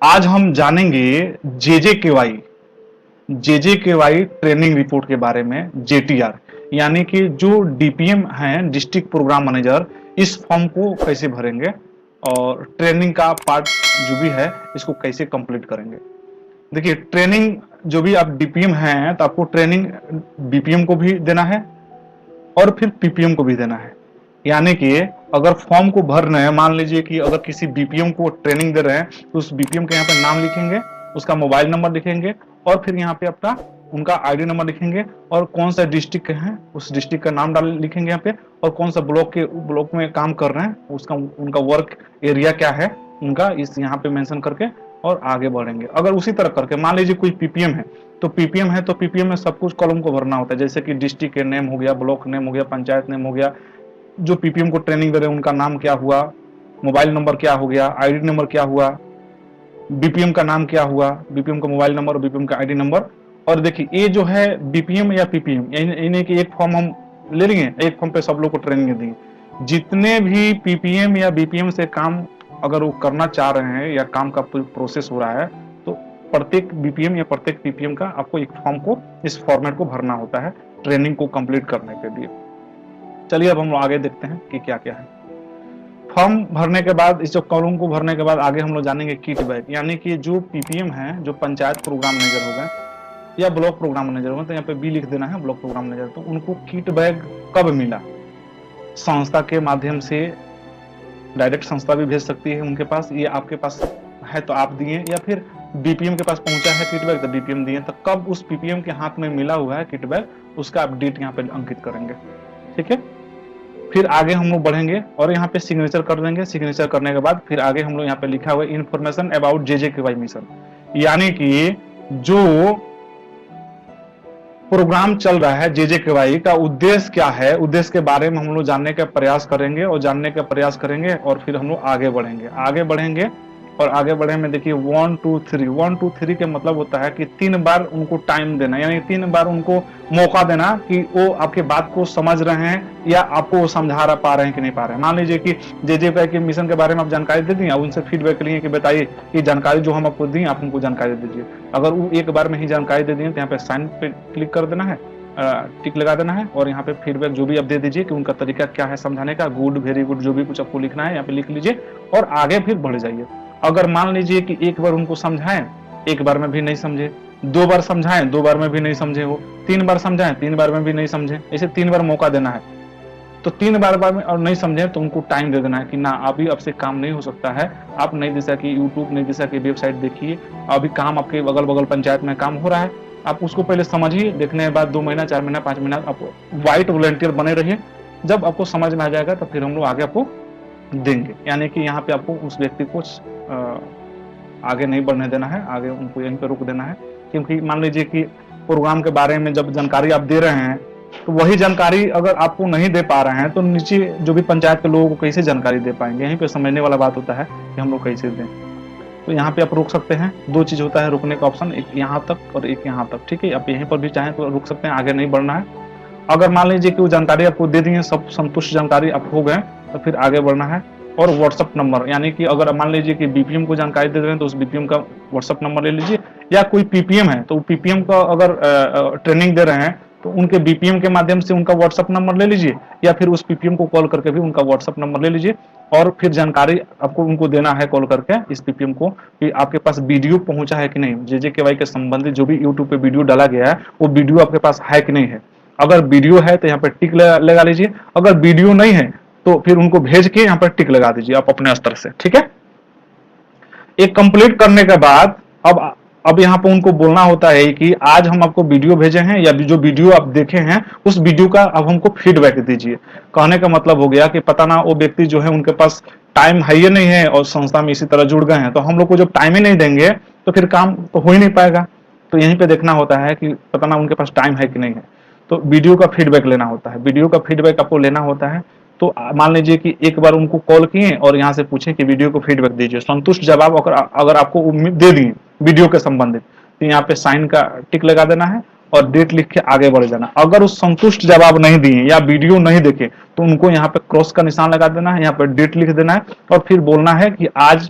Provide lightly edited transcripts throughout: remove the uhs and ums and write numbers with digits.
आज हम जानेंगे जेजेकेवाई ट्रेनिंग रिपोर्ट के बारे में। जेटीआर यानी कि जो डीपीएम हैं, डिस्ट्रिक्ट प्रोग्राम मैनेजर, इस फॉर्म को कैसे भरेंगे और ट्रेनिंग का पार्ट जो भी है इसको कैसे कंप्लीट करेंगे। देखिए, ट्रेनिंग जो भी आप डीपीएम हैं तो आपको ट्रेनिंग बीपीएम को भी देना है और फिर पीपीएम को भी देना है। यानी कि अगर फॉर्म को भर रहे हैं, मान लीजिए कि अगर किसी बीपीएम को ट्रेनिंग दे रहे हैं तो उस बीपीएम के यहाँ पे नाम लिखेंगे, उसका मोबाइल नंबर लिखेंगे और फिर यहाँ पे अपना उनका आईडी नंबर लिखेंगे और कौन सा डिस्ट्रिक्ट के हैं उस डिस्ट्रिक्ट का नाम डाल लिखेंगे यहाँ पे, और कौन सा ब्लॉक में काम कर रहे हैं उसका उनका वर्क एरिया क्या है उनका इस यहाँ पे मेंशन करके और आगे बढ़ेंगे। अगर उसी तरह करके मान लीजिए कोई पीपीएम है तो पीपीएम में सब कुछ कॉलम को भरना होता है, जैसे कि डिस्ट्रिक्ट के नेम हो गया, ब्लॉक नेम हो गया, पंचायत नेम हो गया, जो पीपीएम को ट्रेनिंग दे रहे हैं उनका नाम क्या हुआ, मोबाइल नंबर क्या हो गया, आईडी नंबर क्या हुआ, बीपीएम का नाम क्या हुआ, बीपीएम का मोबाइल नंबर और बीपीएम का आईडी नंबर। और देखिए ये जो है बीपीएम या पीपीएम इन्हें की एक फॉर्म हम ले लेंगे, एक फॉर्म पे सब लोग को ट्रेनिंग देंगे। जितने भी पीपीएम या बीपीएम से काम अगर वो करना चाह रहे हैं या काम का प्रोसेस हो रहा है तो प्रत्येक बीपीएम या प्रत्येक पीपीएम का आपको एक फॉर्म को इस फॉर्मेट को भरना होता है ट्रेनिंग को कंप्लीट करने के लिए। चलिए अब हम आगे देखते हैं कि क्या क्या है। फॉर्म भरने के बाद इस जो कॉलम को भरने के बाद आगे हम लोग जानेंगे किट बैग, यानी कि जो पीपीएम है, जो पंचायत प्रोग्राम मैनेजर हो गए या ब्लॉक प्रोग्राम मैनेजर हो गए, तो यहाँ पे बी लिख देना है ब्लॉक प्रोग्राम मैनेजर, तो उनको किट बैग कब मिला। संस्था के माध्यम से डायरेक्ट संस्था भी भेज सकती है उनके पास, ये आपके पास है तो आप दिए, या फिर बीपीएम के पास पहुंचा है किट बैग तो बीपीएम दिए, तो कब उस पीपीएम के हाथ में मिला हुआ है किट बैग उसका आप डेट यहाँ पे अंकित करेंगे। ठीक है, फिर आगे हम लोग बढ़ेंगे और यहाँ पे सिग्नेचर कर देंगे। सिग्नेचर करने के बाद फिर आगे हम लोग यहाँ पे लिखा हुआ है इन्फॉर्मेशन अबाउट जेजेकेवाई मिशन, यानी कि जो प्रोग्राम चल रहा है जेजेकेवाई का उद्देश्य क्या है, उद्देश्य के बारे में हम लोग जानने का प्रयास करेंगे और फिर हम लोग आगे बढ़ेंगे और आगे बढ़े में देखिए 1 2 3 के मतलब होता है कि 3 बार उनको टाइम देना, यानी 3 बार उनको मौका देना कि वो आपके बात को समझ रहे हैं या आपको वो समझा पा रहे हैं कि नहीं पा रहे हैं। मान लीजिए कि जेजेकेवाई के मिशन के बारे में आप जानकारी दे दी, उनसे फीडबैक लिए कि बताइए कि जानकारी जो हम आपको दी आप हमको जानकारी दीजिए। अगर वो एक बार में ही जानकारी दे दी तो यहाँ पे साइन पे क्लिक कर देना है, टिक लगा देना है और यहाँ पे फीडबैक जो भी आप दे दीजिए कि उनका तरीका क्या है समझाने का, गुड, वेरी गुड, जो भी कुछ आपको लिखना है यहाँ पे लिख लीजिए और आगे फिर बढ़ जाइए। अगर मान लीजिए कि एक बार उनको समझाएं, एक बार में भी नहीं समझे, 2 बार समझाएं, 2 बार में भी नहीं समझे, वो 3 बार समझाएं, 3 बार में भी नहीं समझे, ऐसे 3 बार मौका देना है। तो 3 बार में और नहीं समझे तो उनको टाइम दे देना है कि ना अभी आपसे काम नहीं हो सकता है, आप नई दिशा की यूट्यूब, नई दिशा की वेबसाइट देखिए, अभी काम आपके अगल बगल पंचायत में काम हो रहा है, आप उसको पहले समझिए, देखने के बाद 2 महीना, 4 महीना, 5 महीना आप व्हाइट वॉलंटियर बने रहिए। जब आपको समझ में आ जाएगा तो फिर हम लोग आगे आपको देंगे, यानी कि यहाँ पे आपको उस व्यक्ति को आगे नहीं बढ़ने देना है, आगे उनको यहीं पे रोक देना है। क्योंकि मान लीजिए कि प्रोग्राम के बारे में जब जानकारी आप दे रहे हैं तो वही जानकारी अगर आपको नहीं दे पा रहे हैं तो नीचे जो भी पंचायत के लोगों को कैसे जानकारी दे पाएंगे, यहीं पे समझने वाला बात होता है कि हम लोग कैसे दें। तो यहाँ पे आप रोक सकते हैं, 2 चीज होता है रोकने का ऑप्शन, एक यहाँ तक और एक यहाँ तक। ठीक है, आप यहीं पर भी चाहें तो रुक सकते हैं, आगे नहीं बढ़ना है। अगर मान लीजिए कि वो जानकारी आपको दे दी है, सब संतुष्ट जानकारी आप हो गए तो फिर आगे बढ़ना है। और व्हाट्सअप नंबर, यानी कि अगर मान लीजिए कि बीपीएम को जानकारी दे रहे हैं तो उस बीपीएम का व्हाट्सअप नंबर ले लीजिए, या कोई पीपीएम है तो पीपीएम का अगर ट्रेनिंग दे रहे हैं तो उनके बीपीएम के माध्यम से उनका व्हाट्सअप नंबर ले लीजिए, या फिर उस पीपीएम को कॉल करके भी उनका व्हाट्सअप नंबर ले लीजिए और फिर जानकारी आपको उनको देना है कॉल करके इस पीपीएम को कि आपके पास वीडियो पहुंचा है कि नहीं, जेजेकेवाई के संबंधित जो भी यूट्यूब पे वीडियो डाला गया है वो वीडियो आपके पास है कि नहीं है। अगर वीडियो है तो यहाँ पे टिक लगा लीजिए, अगर वीडियो नहीं है तो फिर उनको भेज के यहाँ पर टिक लगा दीजिए आप अपने स्तर से। ठीक है, एक कंप्लीट करने के बाद अब यहाँ पे उनको बोलना होता है कि आज हम आपको वीडियो भेजे हैं या जो वीडियो आप देखे हैं उस वीडियो का अब हमको फीडबैक दीजिए। कहने का मतलब हो गया कि पता ना वो व्यक्ति जो है उनके पास टाइम है या नहीं है और संस्था में इसी तरह जुड़ गए हैं, तो हम लोग को जब टाइम ही नहीं देंगे तो फिर काम तो हो ही नहीं पाएगा। तो यहीं पे देखना होता है कि पता ना उनके पास टाइम है कि नहीं है, तो वीडियो का फीडबैक लेना होता है। वीडियो का फीडबैक आपको लेना होता है। तो मान लीजिए कि एक बार उनको कॉल किए और यहाँ से पूछे कि वीडियो को फीडबैक दीजिए, संतुष्ट जवाब अगर आपको दे दिए वीडियो के संबंधित तो यहाँ पे साइन का टिक लगा देना है और डेट लिख के आगे बढ़ जाना। अगर उस संतुष्ट जवाब नहीं दिए या वीडियो नहीं देखे तो उनको यहाँ पे क्रॉस का निशान लगा देना है, यहाँ पे डेट लिख देना है और फिर बोलना है कि आज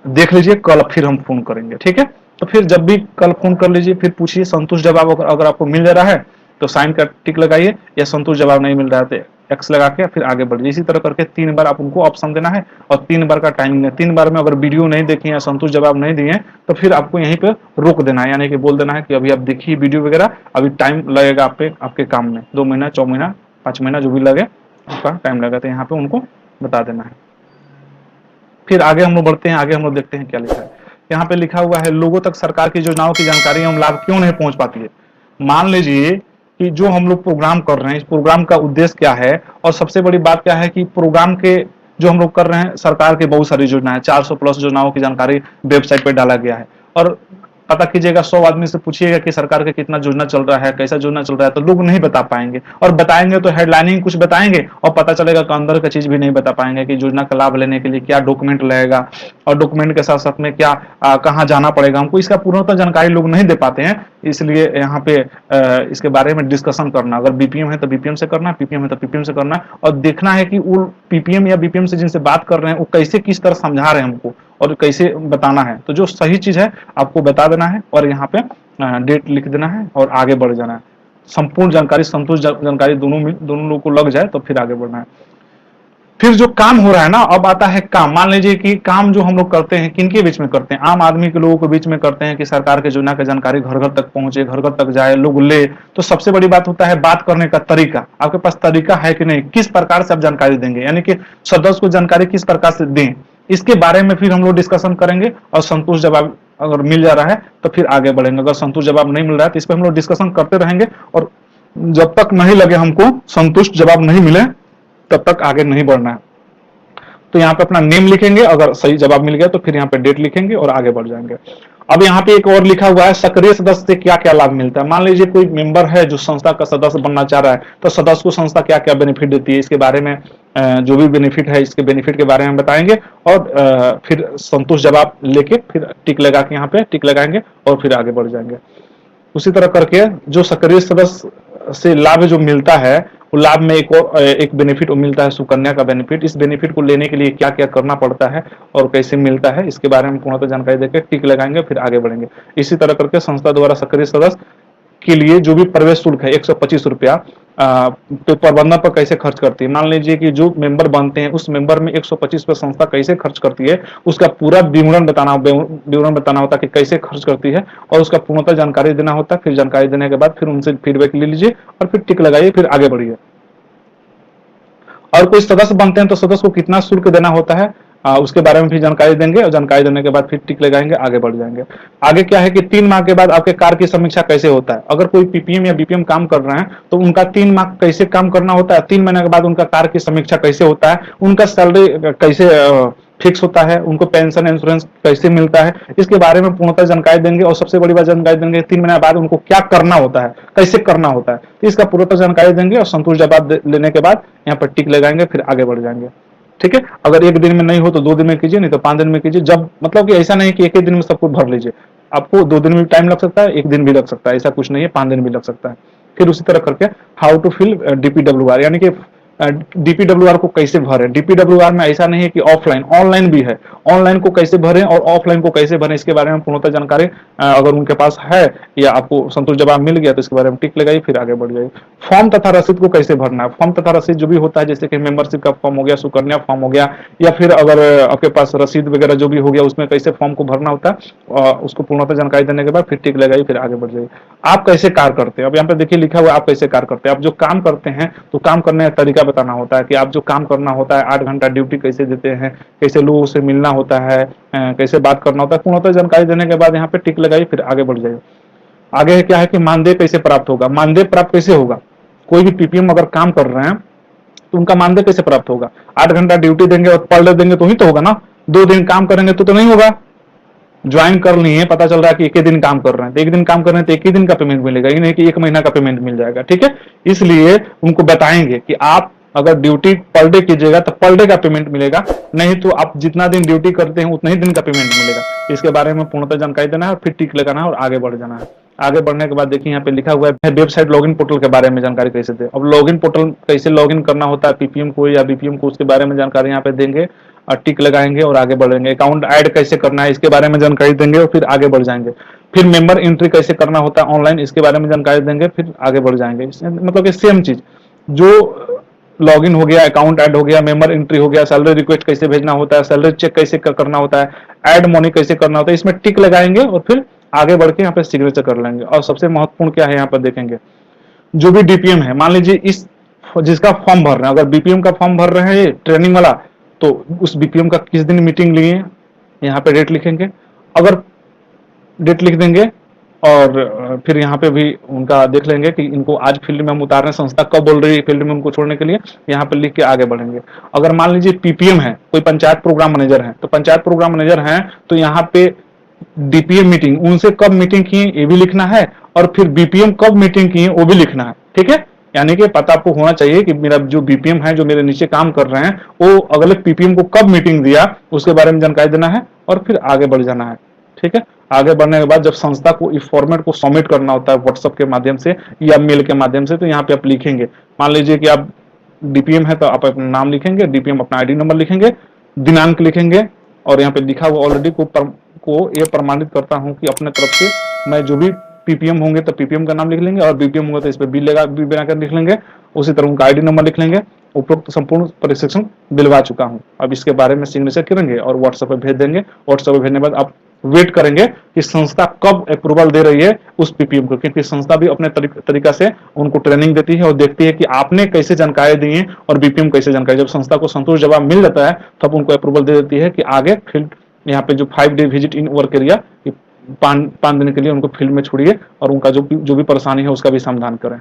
देख लीजिए, कल फिर हम फोन करेंगे, ठीक है। तो फिर जब भी कल फोन कर लीजिए, फिर पूछिए संतुष्ट जवाब अगर आपको मिल जा रहा है तो साइन का टिक लगाइए, या संतुष्ट जवाब नहीं मिल रहा है तो एक्स लगा के फिर आगे बढ़िए। इसी तरह करके 3 बार आप उनको ऑप्शन देना है और 3 बार का टाइमिंग है। 3 बार में अगर वीडियो नहीं देखी या संतुष्ट जवाब नहीं दिए तो फिर आपको यहीं पे रोक देना है, यानी कि बोल देना है कि अभी आप देखिए वीडियो वगैरह, अभी टाइम लगेगा आपके काम में, 2 महीना 4 महीना 5 महीना जो भी लगे आपका टाइम लगेगा, तो यहाँ पे उनको बता देना है। फिर आगे हम लोग बढ़ते हैं, आगे हम लोग देखते हैं क्या लिखा है। यहाँ पे लिखा हुआ है, लोगों तक सरकार की योजनाओं की जानकारी एवं लाभ क्यों नहीं पहुंच पाती है। मान लीजिए कि जो हम लोग प्रोग्राम कर रहे हैं, इस प्रोग्राम का उद्देश्य क्या है, और सबसे बड़ी बात क्या है कि प्रोग्राम के जो हम लोग कर रहे हैं, सरकार की बहुत सारी योजना है, 400 प्लस योजनाओं की जानकारी वेबसाइट पे डाला गया है। और पता कीजिएगा, 100 आदमी से पूछिएगा कि सरकार का कितना योजना चल रहा है, कैसा योजना चल रहा है, तो लोग नहीं बता पाएंगे, और बताएंगे तो हेडलाइनिंग कुछ बताएंगे और पता चलेगा कि अंदर का चीज भी नहीं बता पाएंगे कि योजना का लाभ लेने के लिए क्या डॉक्यूमेंट लगेगा, और डॉक्यूमेंट के साथ साथ में क्या कहाँ जाना पड़ेगा हमको, इसका पूर्णतः जानकारी लोग नहीं दे पाते हैं। इसलिए यहाँ पे इसके बारे में डिस्कशन करना, अगर बीपीएम है तो बीपीएम से करना, पीपीएम है तो पीपीएम से करना, और देखना है कि वो पीपीएम या बीपीएम से जिनसे बात कर रहे हैं वो कैसे किस तरह समझा रहे हैं हमको और कैसे बताना है। तो जो सही चीज है आपको बता देना है और यहाँ पे डेट लिख देना है और आगे बढ़ जाना है। संपूर्ण जानकारी, संतुष्ट जानकारी दोनों लोगों को लग जाए तो फिर आगे बढ़ना है। फिर जो काम हो रहा है ना, अब आता है काम। मान लीजिए कि काम जो हम लोग करते हैं किनके बीच में करते हैं, आम आदमी के लोगों के बीच में करते हैं कि सरकार के योजना की जानकारी घर घर तक पहुंचे, घर घर तक जाए, लोग ले। तो सबसे बड़ी बात होता है बात करने का तरीका, आपके पास तरीका है कि नहीं, किस प्रकार से आप जानकारी देंगे, यानी कि सदस्य को जानकारी किस प्रकार से दें, इसके बारे में फिर हम लोग डिस्कशन करेंगे। और संतुष्ट जवाब अगर मिल जा रहा है तो फिर आगे बढ़ेंगे, अगर संतुष्ट जवाब नहीं मिल रहा है तो इस पर हम लोग डिस्कशन करते रहेंगे, और जब तक नहीं लगे हमको संतुष्ट जवाब नहीं मिले तब तक आगे नहीं बढ़ना है। तो यहाँ पे अपना नेम लिखेंगे, अगर सही जवाब मिल गया तो फिर यहाँ पे डेट लिखेंगे और आगे बढ़ जाएंगे। अब यहाँ पे एक और लिखा हुआ है, सक्रिय सदस्य से क्या क्या लाभ मिलता है। मान लीजिए कोई मेंबर है जो संस्था का सदस्य बनना चाह रहा है, तो सदस्य को संस्था क्या क्या बेनिफिट देती है, इसके बारे में जो भी बेनिफिट है इसके बेनिफिट के बारे में बताएंगे, और फिर संतुष्ट जवाब लेके फिर टिक लगा के यहाँ पे टिक लगाएंगे और फिर आगे बढ़ जाएंगे। उसी तरह करके जो सक्रिय सदस्य से लाभ जो मिलता है, वो लाभ में एक बेनिफिट मिलता है, सुकन्या का बेनिफिट। इस बेनिफिट को लेने के लिए क्या क्या करना पड़ता है और कैसे मिलता है, इसके बारे में पूर्णतः जानकारी देकर टिक लगाएंगे, फिर आगे बढ़ेंगे। इसी तरह करके संस्था द्वारा सक्रिय सदस्य के लिए जो भी प्रवेश शुल्क है 125 रुपया प्रबंधन पर कैसे खर्च करती है। मान लीजिए कि जो मेंबर बनते हैं उस मेंबर में 125 पर संस्था कैसे खर्च करती है, उसका पूरा विवरण बताना होता है कि कैसे खर्च करती है, और उसका पूर्णतः जानकारी देना होता है। फिर जानकारी देने के बाद फिर उनसे फीडबैक ले लीजिए और फिर टिक लगाइए, फिर आगे बढ़िए। और कोई सदस्य बनते हैं तो सदस्य को कितना शुल्क देना होता है उसके बारे में भी जानकारी देंगे, और जानकारी देने के बाद फिर टिक लगाएंगे, आगे बढ़ जाएंगे। आगे क्या है कि 3 माह के बाद आपके कार्य की समीक्षा कैसे होता है। अगर कोई पीपीएम या बीपीएम काम कर रहे हैं तो उनका 3 माह कैसे काम करना होता है, 3 महीने के बाद उनका कार्य की समीक्षा कैसे होता है, उनका सैलरी कैसे फिक्स होता है, उनको पेंशन इंश्योरेंस कैसे मिलता है, इसके बारे में पूर्णतः जानकारी देंगे। और सबसे बड़ी बात जानकारी देंगे 3 महीने बाद उनको क्या करना होता है, कैसे करना होता है, तो इसका पूर्णतः जानकारी देंगे। और संतुष्ट जवाब लेने के बाद यहाँ पर टिक लगाएंगे, फिर आगे बढ़ जाएंगे। ठीक है, अगर 1 दिन में नहीं हो तो 2 दिन में कीजिए, नहीं तो 5 दिन में कीजिए। जब मतलब कि ऐसा नहीं कि एक ही दिन में सब कुछ भर लीजिए, आपको 2 दिन भी टाइम लग सकता है, 1 दिन भी लग सकता है, ऐसा कुछ नहीं है, 5 दिन भी लग सकता है। फिर उसी तरह करके हाउ टू फिल डीपीडब्ल्यूआर, यानी कि डीपीडब्ल्यूआर को कैसे भरें। डीपीडब्ल्यूआर में ऐसा नहीं है कि ऑफलाइन, ऑनलाइन भी है। ऑनलाइन को कैसे भरें और ऑफलाइन को कैसे भरें, इसके बारे में पूर्णतः जानकारी अगर उनके पास है या आपको संतुष्ट जवाब मिल गया तो इसके बारे में टिक लगाइए, फिर आगे बढ़ जाइए। फॉर्म तथा रसीद को कैसे भरना है। फॉर्म तथा रसीद जो भी होता है, जैसे कि मेंबरशिप का फॉर्म हो गया, सुकन्या फॉर्म हो गया, या फिर अगर आपके पास रसीद वगैरह जो भी हो गया, उसमें कैसे फॉर्म को भरना होता है, उसको पूर्णतः जानकारी देने के बाद फिर टिक लगाइए, फिर आगे बढ़ जाइए। आप कैसे कार्य करते हैं, अब यहाँ पे देखिए लिखा हुआ है आप कैसे कार्य करते हैं। आप जो काम करते हैं तो काम करने का तरीका बताना होता है कि आप जो काम करना होता है, 8 घंटा ड्यूटी कैसे देते हैं, कैसे लोगों से मिलना होता है, कैसे बात करना होता है, पूर्णतः जानकारी देने के बाद यहाँ पे टिक लगाइए, फिर आगे बढ़ जाइए। आगे क्या है कि मानदेय कैसे प्राप्त होगा। मानदेय प्राप्त कैसे होगा, कोई भी पीपीएम अगर काम कर रहे हैं तो उनका मानदेय कैसे प्राप्त होगा। 8 घंटा ड्यूटी देंगे और पर डे देंगे तो ही तो होगा ना, 2 दिन काम करेंगे तो नहीं होगा। ज्वाइन कर लिए हैं, पता चल रहा है कि 1 ही दिन काम कर रहे हैं, तो 1 दिन काम कर रहे हैं तो 1 ही दिन का पेमेंट मिलेगा, ये नहीं कि 1 महीना का पेमेंट मिल जाएगा। ठीक है, इसलिए उनको बताएंगे कि आप अगर ड्यूटी पर डे कीजिएगा तो पर डे का पेमेंट मिलेगा, नहीं तो आप जितना दिन ड्यूटी करते हैं उतना ही दिन का पेमेंट मिलेगा। इसके बारे में पूर्णतः जानकारी देना है, फिर टिक लगाना है और आगे बढ़ जाना है। आगे बढ़ने के बाद देखिए यहाँ पे लिखा हुआ है वेबसाइट लॉगिन पोर्टल के बारे में जानकारी कैसे दे। अब लॉगिन पोर्टल कैसे लॉगिन करना होता है पीपीएम को या बीपीएम को, उसके बारे में जानकारी यहाँ पे देंगे। टिक लगाएंगे और आगे बढ़ेंगे। अकाउंट ऐड कैसे करना है इसके बारे में जानकारी देंगे और फिर आगे बढ़ जाएंगे। फिर मेंबर एंट्री कैसे करना होता है ऑनलाइन इसके बारे में जानकारी देंगे, फिर आगे बढ़ जाएंगे। मतलब कि सेम चीज जो लॉगिन हो गया, अकाउंट ऐड हो गया, मेंबर एंट्री हो गया, सैलरी रिक्वेस्ट कैसे भेजना होता है, सैलरी चेक कैसे करना होता है, ऐड मनी कैसे करना होता है, इसमें टिक लगाएंगे और फिर आगे बढ़ के यहाँ पे सिग्नेचर कर लेंगे। और सबसे महत्वपूर्ण क्या है यहाँ पर देखेंगे, जो भी डीपीएम है, मान लीजिए इस जिसका फॉर्म भर रहे हैं, अगर बीपीएम का फॉर्म भर रहे हैं ट्रेनिंग वाला, तो उस बीपीएम का किस दिन मीटिंग लिए यहाँ पे डेट लिखेंगे। अगर डेट लिख देंगे और फिर यहाँ पे भी उनका देख लेंगे कि इनको आज फील्ड में हम उतार रहे हैं, संस्था कब बोल रही है फील्ड में उनको छोड़ने के लिए, यहाँ पे लिख के आगे बढ़ेंगे। अगर मान लीजिए पीपीएम है, कोई पंचायत प्रोग्राम मैनेजर है, तो पंचायत प्रोग्राम मैनेजर है तो यहाँ पे डीपीएम मीटिंग उनसे कब मीटिंग की ये भी लिखना है और फिर बीपीएम कब मीटिंग की वो भी लिखना है। ठीक है, यानी कि पता आपको होना चाहिए कि मेरा जो बीपीएम है जो मेरे नीचे काम कर रहे हैं वो अगले पीपीएम को कब मीटिंग दिया उसके बारे में जानकारी देना है और फिर आगे बढ़ जाना है। ठीक है, आगे बढ़ने के बाद जब संस्था को इस फॉर्मेट को सबमिट करना होता है व्हाट्सएप के माध्यम से या मेल के माध्यम से, तो यहाँ पे आप लिखेंगे, मान लीजिए कि आप डीपीएम है तो आप अपना नाम लिखेंगे, डीपीएम अपना आईडी नंबर लिखेंगे, दिनांक लिखेंगे और यहाँ पे लिखा हुआ ऑलरेडी को ये प्रमाणित करता हूँ कि अपने तरफ से मैं जो भी पीपीएम होंगे तो पीपीएम का नाम लिख लेंगे और बीपीएम होगा तो इस पर बिल बनाकर लिख लेंगे, उसी तरह उनका आईडी नंबर लिख लेंगे। उपरोक्त संपूर्ण प्रशिक्षण दिलवा चुका हूं, अब इसके बारे में सिग्नेचर करेंगे और व्हाट्सएप पे भेज देंगे। व्हाट्सएप पे भेजने के बाद आप वेट करेंगे कि संस्था कब अप्रूवल दे रही है उस पीपीएम को, क्योंकि संस्था भी अपने तरीका से उनको ट्रेनिंग देती है और देखती है कि आपने कैसे जानकारी दी है और बीपीएम कैसे जानकारी। जब संस्था को संतोष जवाब मिल जाता है तब उनको अप्रूवल दे देती है कि आगे फील्ड यहाँ पे जो 5 day visit in work area 5 दिन के लिए उनको फील्ड में छोड़िए और उनका जो भी परेशानी है उसका भी समाधान करें।